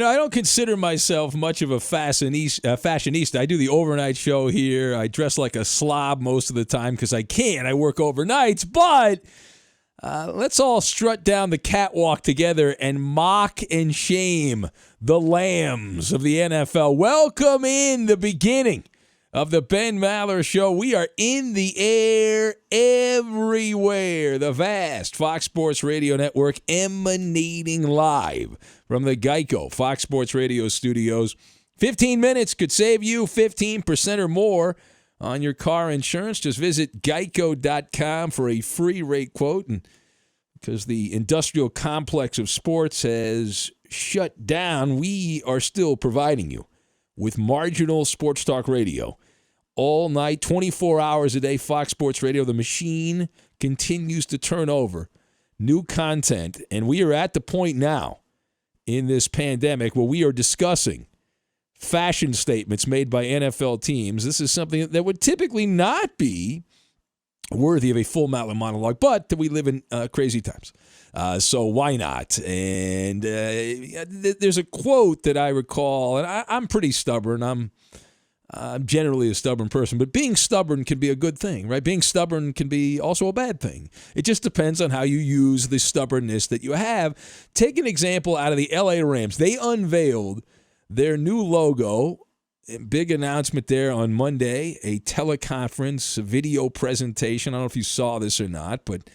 I don't consider myself much of a fashionista. I do the overnight show here. I dress like a slob most of the time because I can. I work overnights, but let's all strut down the catwalk together and mock and shame the lambs of the NFL. Welcome in the beginning of the Ben Maller Show. We are in the air everywhere. The vast Fox Sports Radio Network emanating live from the Geico Fox Sports Radio studios. 15 minutes could save you 15% or more on your car insurance. Just visit geico.com for a free rate quote. And because the industrial complex of sports has shut down, we are still providing you with marginal sports talk radio all night, 24 hours a day. Fox Sports Radio, the machine continues to turn over new content, and we are at the point now in this pandemic where we are discussing fashion statements made by NFL teams. This is something that would typically not be worthy of a full Maller monologue, but we live in crazy times. So why not? And there's a quote that I recall, and I'm pretty stubborn. I'm generally a stubborn person, but being stubborn can be a good thing, right? Being stubborn can be also a bad thing. It just depends on how you use the stubbornness that you have. Take an example out of the LA Rams. They unveiled their new logo. Big announcement there on Monday, a teleconference, a video presentation. I don't know if you saw this or not, but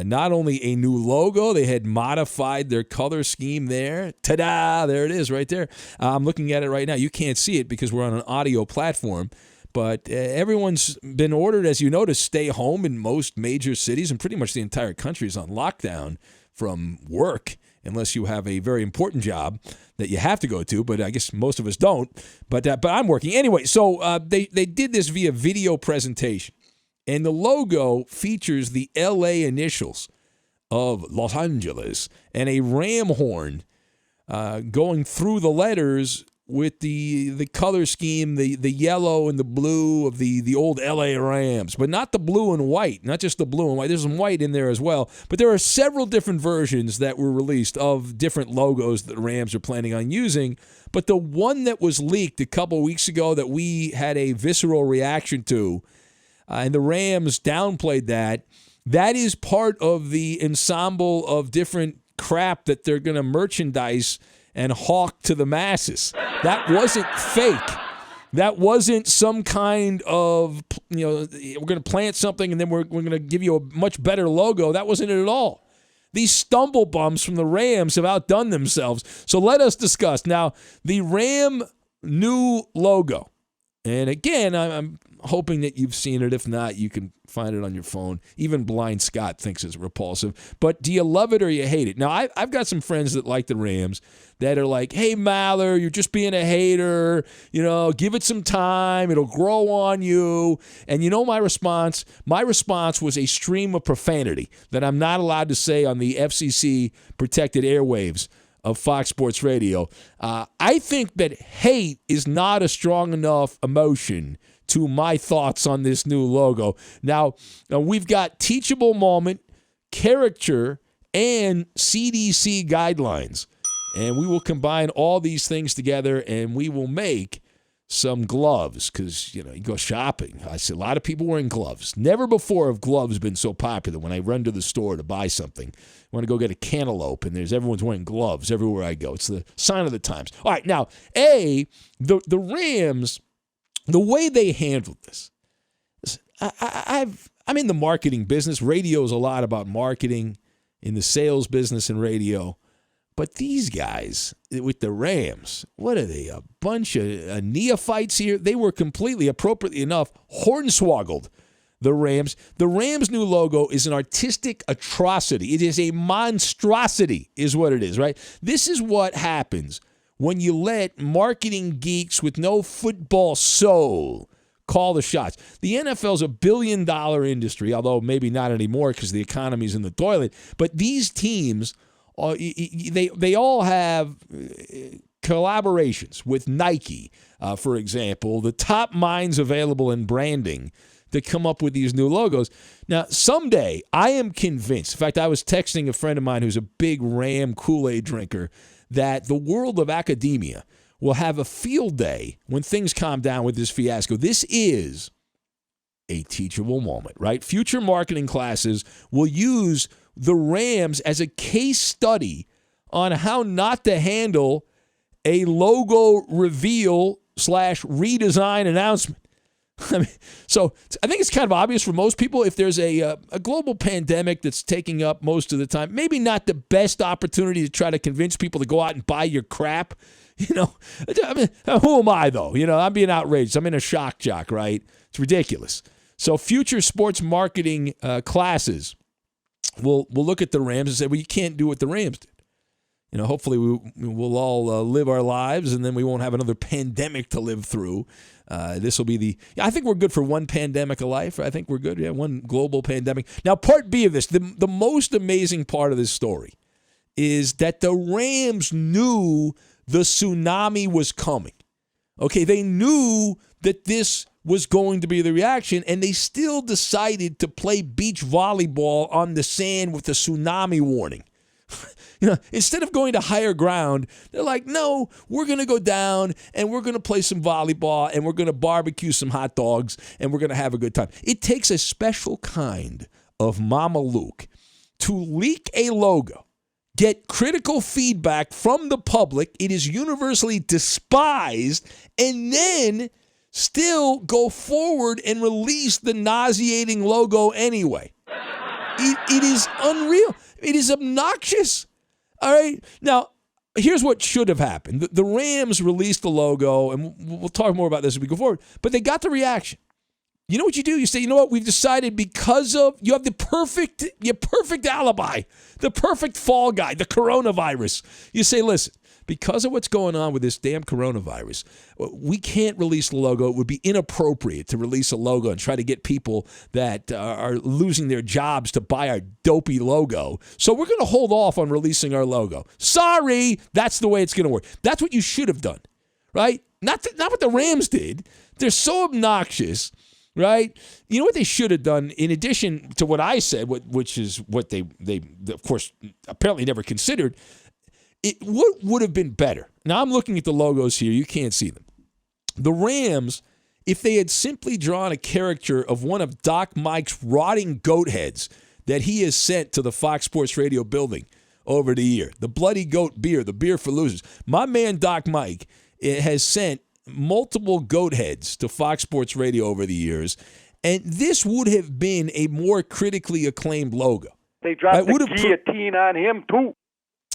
not only a new logo, they had modified their color scheme there. Ta-da! There it is right there. I'm looking at it right now. You can't see it because we're on an audio platform, but everyone's been ordered, as you know, to stay home in most major cities, and pretty much the entire country is on lockdown from work, unless you have a very important job that you have to go to, but I guess most of us don't. But I'm working. Anyway, so they did this via video presentation. And the logo features the L.A. initials of Los Angeles and a ram horn going through the letters with the color scheme, the yellow and the blue of the old L.A. Rams, but not the blue and white, not just the blue and white. There's some white in there as well. But there are several different versions that were released of different logos that the Rams are planning on using. But the one that was leaked a couple weeks ago that we had a visceral reaction to, and the Rams downplayed that is part of the ensemble of different crap that they're going to merchandise and hawk to the masses. That wasn't fake. That wasn't some kind of, we're going to plant something and then we're going to give you a much better logo. That wasn't it at all. These stumble bumps from the Rams have outdone themselves. So let us discuss. Now, the Ram new logo. And again, I'm hoping that you've seen it. If not, you can find it on your phone. Even Blind Scott thinks it's repulsive. But do you love it or you hate it? Now, I've got some friends that like the Rams that are like, hey, Maller, you're just being a hater. Give it some time. It'll grow on you. And you know my response? My response was a stream of profanity that I'm not allowed to say on the FCC-protected airwaves of Fox Sports Radio. I think that hate is not a strong enough emotion to my thoughts on this new logo. Now we've got teachable moment, character, and CDC guidelines. And we will combine all these things together, and we will make some gloves because, you go shopping. I see a lot of people wearing gloves. Never before have gloves been so popular when I run to the store to buy something. I want to go get a cantaloupe, and everyone's wearing gloves everywhere I go. It's the sign of the times. All right, now, the Rams, the way they handled this, I'm in the marketing business. Radio is a lot about marketing in the sales business and radio. But these guys with the Rams, what are they, a bunch of neophytes here? They were completely, appropriately enough, hornswoggled, the Rams. The Rams' new logo is an artistic atrocity. It is a monstrosity is what it is, right? This is what happens when you let marketing geeks with no football soul call the shots. The NFL's a billion-dollar industry, although maybe not anymore because the economy's in the toilet. But these teams, they all have collaborations with Nike, for example, the top minds available in branding to come up with these new logos. Now, someday, I am convinced, in fact, I was texting a friend of mine who's a big Ram Kool-Aid drinker, that the world of academia will have a field day when things calm down with this fiasco. This is a teachable moment, right? Future marketing classes will use the Rams as a case study on how not to handle a logo reveal / redesign announcement. So I think it's kind of obvious for most people if there's a global pandemic that's taking up most of the time, maybe not the best opportunity to try to convince people to go out and buy your crap. I mean, who am I, though? I'm being outraged. I'm in a shock jock, right? It's ridiculous. So future sports marketing classes will look at the Rams and say, well, you can't do what the Rams did. Hopefully we'll all live our lives, and then we won't have another pandemic to live through. This will be I think we're good for one pandemic a life. I think we're good. Yeah, one global pandemic. Now, part B of this, the most amazing part of this story is that the Rams knew the tsunami was coming. Okay, they knew that this was going to be the reaction, and they still decided to play beach volleyball on the sand with the tsunami warning. Instead of going to higher ground, they're like, no, we're going to go down and we're going to play some volleyball and we're going to barbecue some hot dogs and we're going to have a good time. It takes a special kind of Mama Luke to leak a logo, get critical feedback from the public, it is universally despised, and then still go forward and release the nauseating logo anyway. It is unreal. It is obnoxious. All right. Now, here's what should have happened. The Rams released the logo, and we'll talk more about this as we go forward, but they got the reaction. You know what you do? You say, you know what? We've decided because of, you have your perfect alibi, the perfect fall guy, the coronavirus. You say, listen, because of what's going on with this damn coronavirus, we can't release the logo. It would be inappropriate to release a logo and try to get people that are losing their jobs to buy our dopey logo. So we're going to hold off on releasing our logo. Sorry, that's the way it's going to work. That's what you should have done, right? Not what the Rams did. They're so obnoxious, right? You know what they should have done, in addition to what I said, which is what they of course, apparently never considered. What would have been better? Now, I'm looking at the logos here. You can't see them. The Rams, if they had simply drawn a caricature of one of Doc Mike's rotting goat heads that he has sent to the Fox Sports Radio building over the year, the Bloody Goat beer, the beer for losers. My man Doc Mike has sent multiple goat heads to Fox Sports Radio over the years, and this would have been a more critically acclaimed logo. They dropped the guillotine on him, too.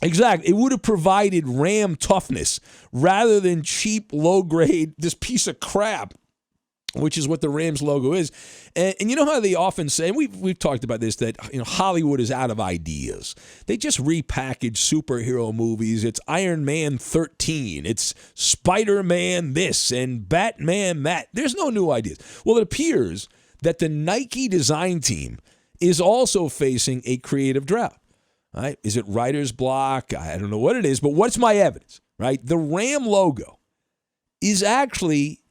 Exactly. It would have provided Ram toughness rather than cheap, low-grade, this piece of crap, which is what the Rams logo is. And you know how they often say, and we've talked about this, that Hollywood is out of ideas. They just repackage superhero movies. It's Iron Man 13. It's Spider-Man this and Batman that. There's no new ideas. Well, it appears that the Nike design team is also facing a creative drought. Right? Is it writer's block? I don't know what it is, but what's my evidence? Right? The Ram logo is actually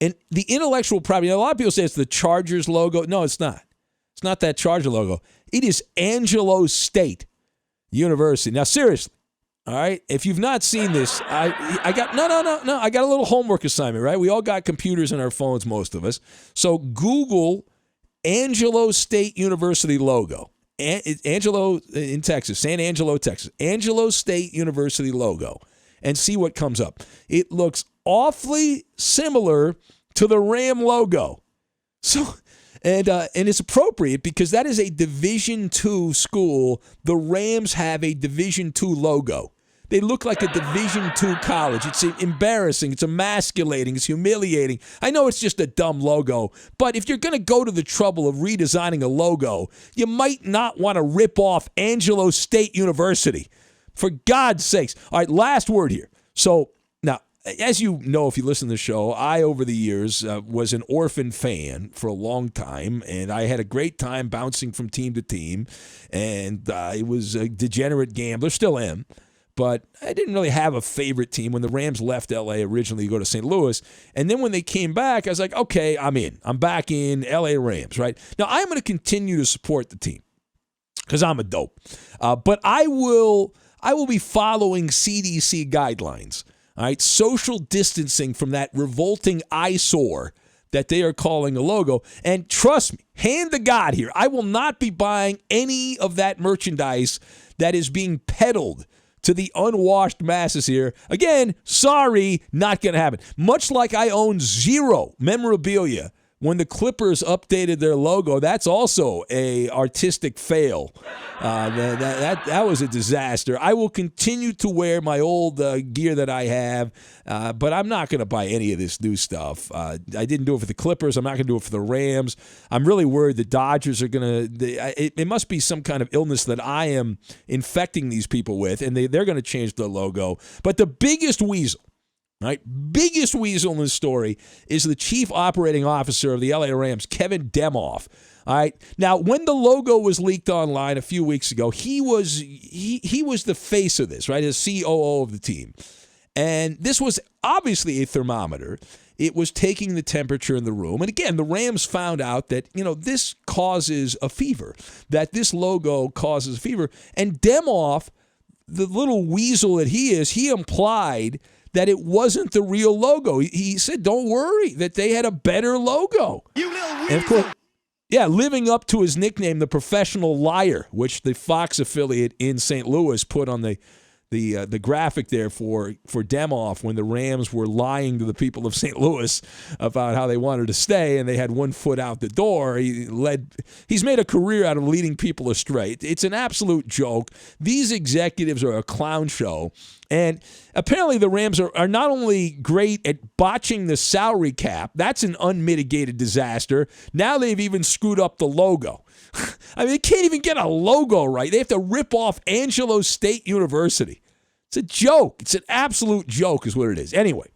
the intellectual property. A lot of people say it's the Chargers logo. No, it's not. It's not that Charger logo. It is Angelo State University. Now, seriously, all right? If you've not seen this, I got I got a little homework assignment, right? We all got computers in our phones, most of us. So Google Angelo State University logo. Angelo in Texas, San Angelo, Texas. Angelo State University logo. And see what comes up. It looks awfully similar to the Ram logo. So, and it's appropriate because that is a Division II school. The Rams have a Division II logo. They look like a Division II college. It's embarrassing. It's emasculating. It's humiliating. I know it's just a dumb logo, but if you're going to go to the trouble of redesigning a logo, you might not want to rip off Angelo State University. For God's sakes. All right, last word here. So, now, as you know, if you listen to the show, I, over the years, was an orphan fan for a long time, and I had a great time bouncing from team to team, and I was a degenerate gambler, still am. But I didn't really have a favorite team when the Rams left L.A. originally to go to St. Louis. And then when they came back, I was like, okay, I'm in. I'm back in L.A. Rams, right? Now, I'm going to continue to support the team because I'm a dope. But I will I will be following CDC guidelines. All right, social distancing from that revolting eyesore that they are calling a logo. And trust me, hand to God here, I will not be buying any of that merchandise that is being peddled to the unwashed masses here. Again, sorry, not going to happen. Much like I own zero memorabilia when the Clippers updated their logo. That's also a artistic fail. That was a disaster. I will continue to wear my old gear that I have, but I'm not going to buy any of this new stuff. I didn't do it for the Clippers. I'm not going to do it for the Rams. I'm really worried the Dodgers are going to. It must be some kind of illness that I am infecting these people with, and they're going to change the logo. But the biggest weasel. Right, biggest weasel in this story is the chief operating officer of the LA Rams, Kevin Demoff. All right, now when the logo was leaked online a few weeks ago, he was the face of this, right, as COO of the team, and this was obviously a thermometer. It was taking the temperature in the room, and again, the Rams found out that this causes a fever, that this logo causes a fever, and Demoff, the little weasel that he is, he implied that it wasn't the real logo. He said, don't worry, that they had a better logo. You little weasel. And of course, living up to his nickname, the Professional Liar, which the Fox affiliate in St. Louis put on the graphic there for Demoff when the Rams were lying to the people of St. Louis about how they wanted to stay and they had 1 foot out the door. He's made a career out of leading people astray. It's an absolute joke. These executives are a clown show. And apparently the Rams are not only great at botching the salary cap, that's an unmitigated disaster. Now they've even screwed up the logo. I mean, they can't even get a logo right. They have to rip off Angelo State University. It's a joke. It's an absolute joke is what it is. Anyway,